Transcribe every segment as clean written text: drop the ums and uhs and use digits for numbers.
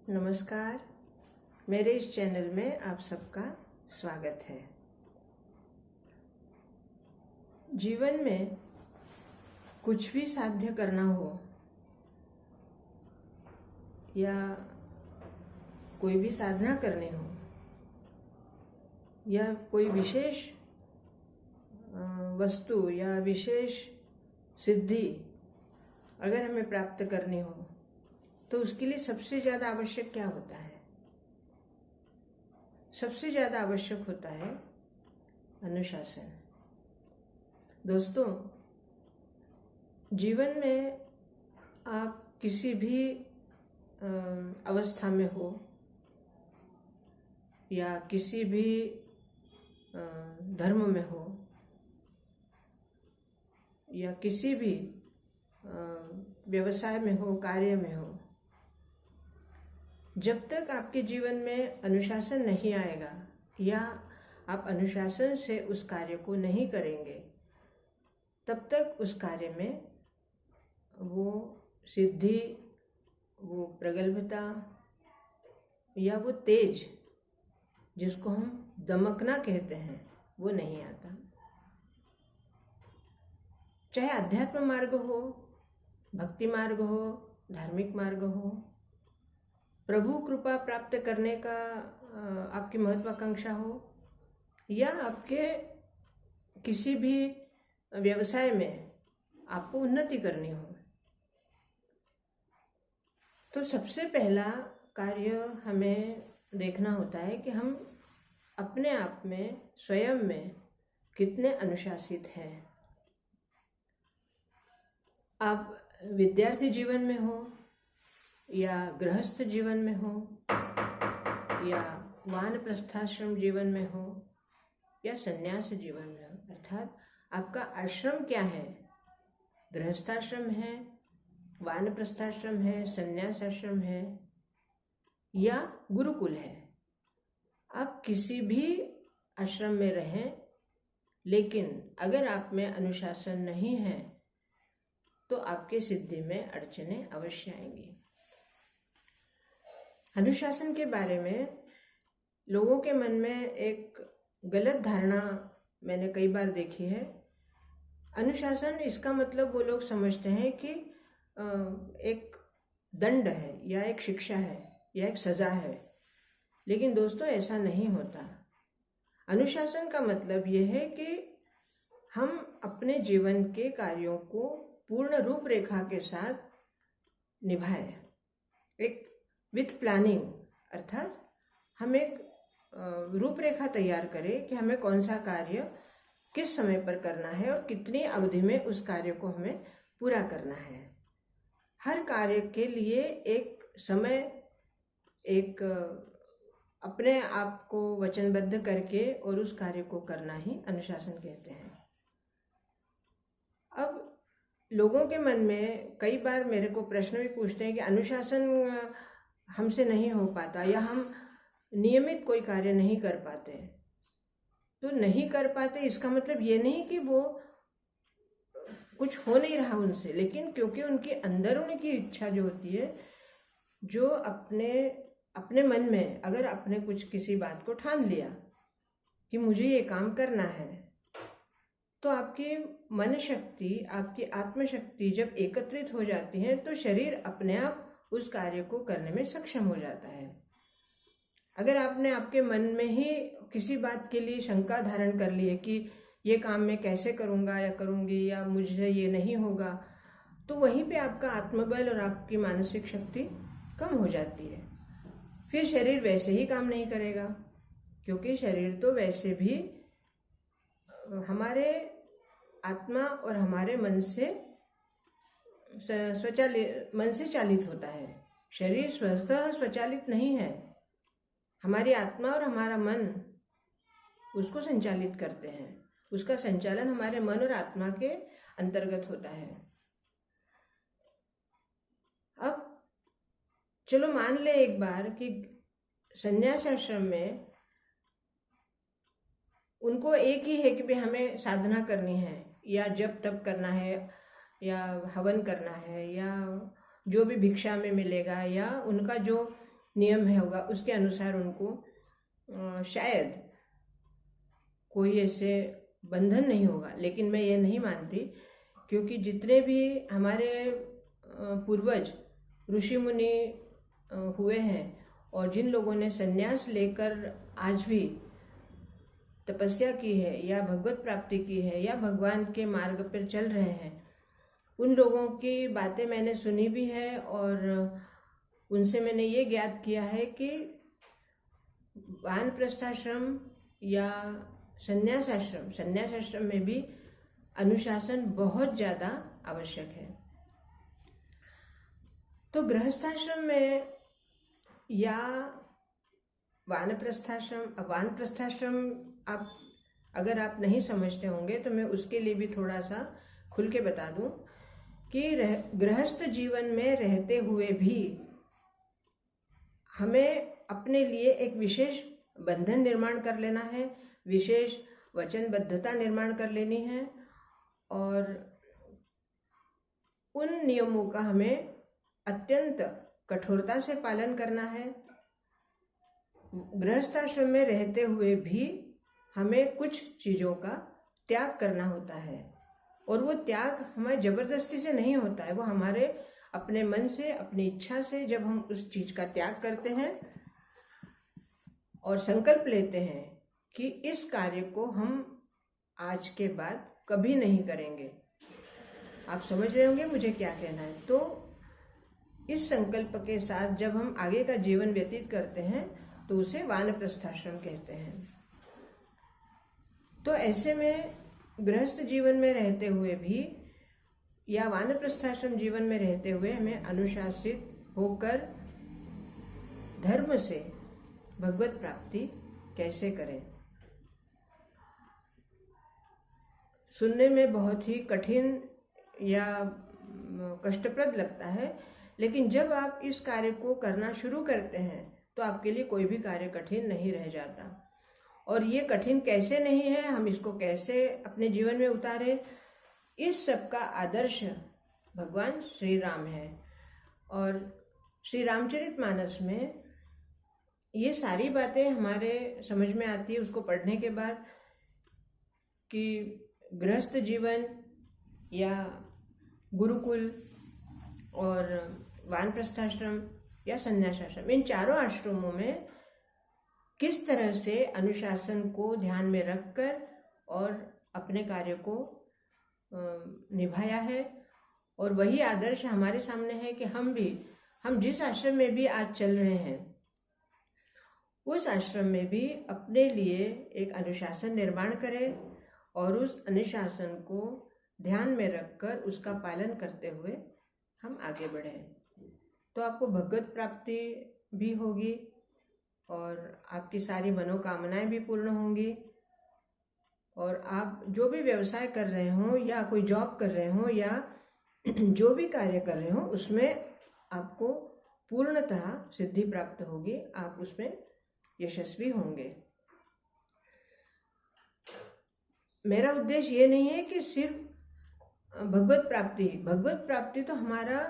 नमस्कार। मेरे इस चैनल में आप सबका स्वागत है। जीवन में कुछ भी साध्य करना हो या कोई भी साधना करनी हो या कोई विशेष वस्तु या विशेष सिद्धि अगर हमें प्राप्त करनी हो तो उसके लिए सबसे ज़्यादा आवश्यक क्या होता है? सबसे ज़्यादा आवश्यक होता है अनुशासन। दोस्तों, जीवन में आप किसी भी अवस्था में हो या किसी भी धर्म में हो या किसी भी व्यवसाय में हो, कार्य में हो, जब तक आपके जीवन में अनुशासन नहीं आएगा या आप अनुशासन से उस कार्य को नहीं करेंगे, तब तक उस कार्य में वो सिद्धि, वो प्रगल्भता या वो तेज, जिसको हम दमकना कहते हैं, वो नहीं आता। चाहे अध्यात्म मार्ग हो, भक्ति मार्ग हो, धार्मिक मार्ग हो, प्रभु कृपा प्राप्त करने का आपकी महत्वाकांक्षा हो या आपके किसी भी व्यवसाय में आपको उन्नति करनी हो, तो सबसे पहला कार्य हमें देखना होता है कि हम अपने आप में, स्वयं में कितने अनुशासित हैं। आप विद्यार्थी जीवन में हो या गृहस्थ जीवन में हो या वानप्रस्थाश्रम जीवन में हो या संन्यास जीवन में हो, अर्थात आपका आश्रम क्या है? गृहस्थाश्रम है, वानप्रस्थाश्रम है, संन्यास आश्रम है या गुरुकुल है। आप किसी भी आश्रम में रहें, लेकिन अगर आप में अनुशासन नहीं है तो आपके सिद्धि में अड़चनें अवश्य आएंगी। अनुशासन के बारे में लोगों के मन में एक गलत धारणा मैंने कई बार देखी है। अनुशासन, इसका मतलब वो लोग समझते हैं कि एक दंड है या एक शिक्षा है या एक सजा है, लेकिन दोस्तों ऐसा नहीं होता। अनुशासन का मतलब ये है कि हम अपने जीवन के कार्यों को पूर्ण रूपरेखा के साथ निभाएं, एक विथ प्लानिंग, अर्थात हम एक रूपरेखा तैयार करें कि हमें कौन सा कार्य किस समय पर करना है और कितनी अवधि में उस कार्य को हमें पूरा करना है। हर कार्य के लिए एक समय, एक अपने आप को वचनबद्ध करके और उस कार्य को करना ही अनुशासन कहते हैं। अब लोगों के मन में कई बार मेरे को प्रश्न भी पूछते हैं कि अनुशासन हमसे नहीं हो पाता या हम नियमित कोई कार्य नहीं कर पाते। तो नहीं कर पाते इसका मतलब ये नहीं कि वो कुछ हो नहीं रहा उनसे, लेकिन क्योंकि उनके अंदर उनकी इच्छा जो होती है, जो अपने मन में अगर आपने कुछ किसी बात को ठान लिया कि मुझे ये काम करना है, तो आपकी मन शक्ति, आपकी आत्मशक्ति जब एकत्रित हो जाती है तो शरीर अपने आप उस कार्य को करने में सक्षम हो जाता है। अगर आपने आपके मन में ही किसी बात के लिए शंका धारण कर ली है कि ये काम मैं कैसे करूँगा या करूँगी या मुझे ये नहीं होगा, तो वहीं पे आपका आत्मबल और आपकी मानसिक शक्ति कम हो जाती है। फिर शरीर वैसे ही काम नहीं करेगा, क्योंकि शरीर तो वैसे भी हमारे आत्मा और हमारे मन से चालित होता है। शरीर स्वतः स्वचालित नहीं है, हमारी आत्मा और हमारा मन उसको संचालित करते हैं। उसका संचालन हमारे मन और आत्मा के अंतर्गत होता है। अब चलो मान ले एक बार कि संन्यास आश्रम में उनको एक ही है कि भाई हमें साधना करनी है या जप तप करना है या हवन करना है या जो भी भिक्षा में मिलेगा या उनका जो नियम है होगा उसके अनुसार उनको शायद कोई ऐसे बंधन नहीं होगा। लेकिन मैं ये नहीं मानती, क्योंकि जितने भी हमारे पूर्वज ऋषि मुनि हुए हैं और जिन लोगों ने संन्यास लेकर आज भी तपस्या की है या भगवत प्राप्ति की है या भगवान के मार्ग पर चल रहे हैं, उन लोगों की बातें मैंने सुनी भी है और उनसे मैंने ये ज्ञात किया है कि वानप्रस्थाश्रम या संन्यासाश्रम में भी अनुशासन बहुत ज़्यादा आवश्यक है। तो गृहस्थाश्रम में या वानप्रस्थाश्रम अगर आप नहीं समझते होंगे तो मैं उसके लिए भी थोड़ा सा खुल के बता दूं कि गृहस्थ जीवन में रहते हुए भी हमें अपने लिए एक विशेष बंधन निर्माण कर लेना है, विशेष वचनबद्धता निर्माण कर लेनी है और उन नियमों का हमें अत्यंत कठोरता से पालन करना है। गृहस्थाश्रम में रहते हुए भी हमें कुछ चीज़ों का त्याग करना होता है और वो त्याग हमारी जबरदस्ती से नहीं होता है, वो हमारे अपने मन से, अपनी इच्छा से जब हम उस चीज़ का त्याग करते हैं और संकल्प लेते हैं कि इस कार्य को हम आज के बाद कभी नहीं करेंगे। आप समझ रहे होंगे मुझे क्या कहना है। तो इस संकल्प के साथ जब हम आगे का जीवन व्यतीत करते हैं तो उसे वानप्रस्थाश्रम कहते हैं। तो ऐसे में गृहस्थ जीवन में रहते हुए भी या वानप्रस्थाश्रम जीवन में रहते हुए हमें अनुशासित होकर धर्म से भगवत प्राप्ति कैसे करें। सुनने में बहुत ही कठिन या कष्टप्रद लगता है, लेकिन जब आप इस कार्य को करना शुरू करते हैं तो आपके लिए कोई भी कार्य कठिन नहीं रह जाता। और ये कठिन कैसे नहीं है, हम इसको कैसे अपने जीवन में उतारें, इस सब का आदर्श भगवान श्री राम है। और श्री रामचरितमानस में ये सारी बातें हमारे समझ में आती है उसको पढ़ने के बाद कि गृहस्थ जीवन या गुरुकुल और वानप्रस्थाश्रम या संन्यासाश्रम, इन चारों आश्रमों में किस तरह से अनुशासन को ध्यान में रखकर और अपने कार्य को निभाया है। और वही आदर्श हमारे सामने है कि हम जिस आश्रम में भी आज चल रहे हैं उस आश्रम में भी अपने लिए एक अनुशासन निर्माण करें और उस अनुशासन को ध्यान में रखकर उसका पालन करते हुए हम आगे बढ़ें। तो आपको भगवत प्राप्ति भी होगी और आपकी सारी मनोकामनाएं भी पूर्ण होंगी। और आप जो भी व्यवसाय कर रहे हो या कोई जॉब कर रहे हो या जो भी कार्य कर रहे हो उसमें आपको पूर्णतः सिद्धि प्राप्त होगी, आप उसमें यशस्वी होंगे। मेरा उद्देश्य ये नहीं है कि सिर्फ भगवत प्राप्ति तो हमारा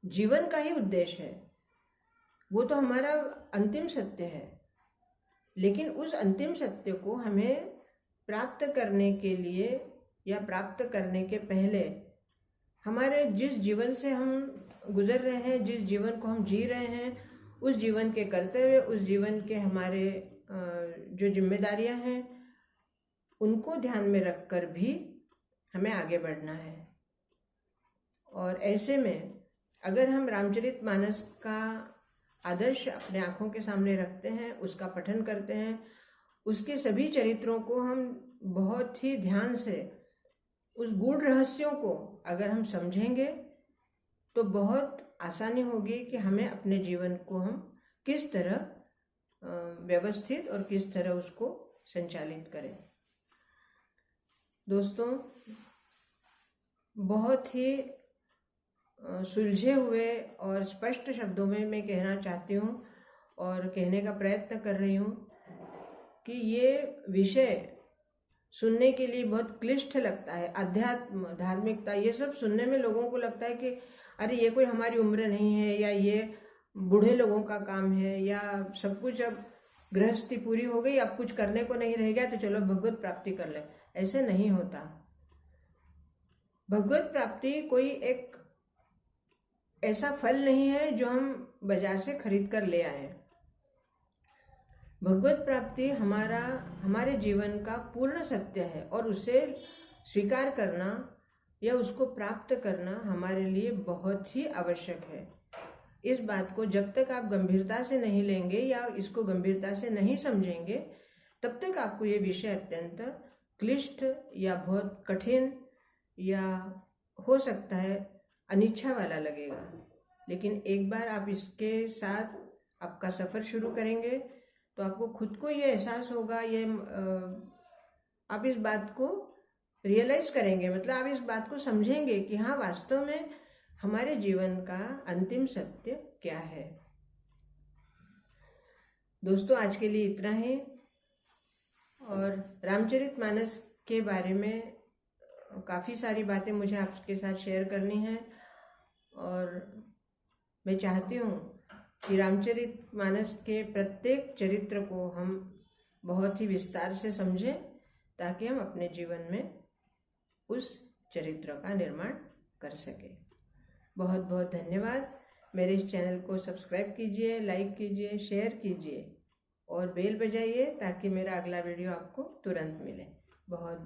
जीवन का ही उद्देश्य है, वो तो हमारा अंतिम सत्य है। लेकिन उस अंतिम सत्य को हमें प्राप्त करने के लिए या प्राप्त करने के पहले हमारे जिस जीवन से हम गुजर रहे हैं, जिस जीवन को हम जी रहे हैं, उस जीवन के कर्तव्य, उस जीवन के हमारे जो जिम्मेदारियां हैं उनको ध्यान में रखकर भी हमें आगे बढ़ना है। और ऐसे में अगर हम रामचरितमानस का आदर्श अपने आँखों के सामने रखते हैं, उसका पठन करते हैं, उसके सभी चरित्रों को हम बहुत ही ध्यान से उस गूढ़ रहस्यों को अगर हम समझेंगे तो बहुत आसानी होगी कि हमें अपने जीवन को हम किस तरह व्यवस्थित और किस तरह उसको संचालित करें। दोस्तों, बहुत ही सुलझे हुए और स्पष्ट शब्दों में मैं कहना चाहती हूँ और कहने का प्रयत्न कर रही हूँ कि ये विषय सुनने के लिए बहुत क्लिष्ट लगता है। अध्यात्म, धार्मिकता, ये सब सुनने में लोगों को लगता है कि अरे ये कोई हमारी उम्र नहीं है या ये बूढ़े लोगों का काम है, या सब कुछ अब गृहस्थी पूरी हो गई, अब कुछ करने को नहीं रह गया तो चलो भगवत प्राप्ति कर ले। ऐसे नहीं होता। भगवत प्राप्ति कोई एक ऐसा फल नहीं है जो हम बाजार से खरीद कर ले आए। भगवत प्राप्ति हमारे जीवन का पूर्ण सत्य है, और उसे स्वीकार करना या उसको प्राप्त करना हमारे लिए बहुत ही आवश्यक है। इस बात को जब तक आप गंभीरता से नहीं लेंगे या इसको गंभीरता से नहीं समझेंगे, तब तक आपको ये विषय अत्यंत क्लिष्ट या बहुत कठिन या हो सकता है अनिच्छा वाला लगेगा। लेकिन एक बार आप इसके साथ आपका सफ़र शुरू करेंगे तो आपको खुद को ये एहसास होगा, आप इस बात को रियलाइज करेंगे, मतलब आप इस बात को समझेंगे कि हाँ, वास्तव में हमारे जीवन का अंतिम सत्य क्या है। दोस्तों, आज के लिए इतना ही। और रामचरितमानस के बारे में काफ़ी सारी बातें मुझे आपके साथ शेयर करनी है, और मैं चाहती हूँ कि रामचरितमानस के प्रत्येक चरित्र को हम बहुत ही विस्तार से समझें, ताकि हम अपने जीवन में उस चरित्र का निर्माण कर सकें। बहुत बहुत धन्यवाद। मेरे इस चैनल को सब्सक्राइब कीजिए, लाइक कीजिए, शेयर कीजिए और बेल बजाइए, ताकि मेरा अगला वीडियो आपको तुरंत मिले। बहुत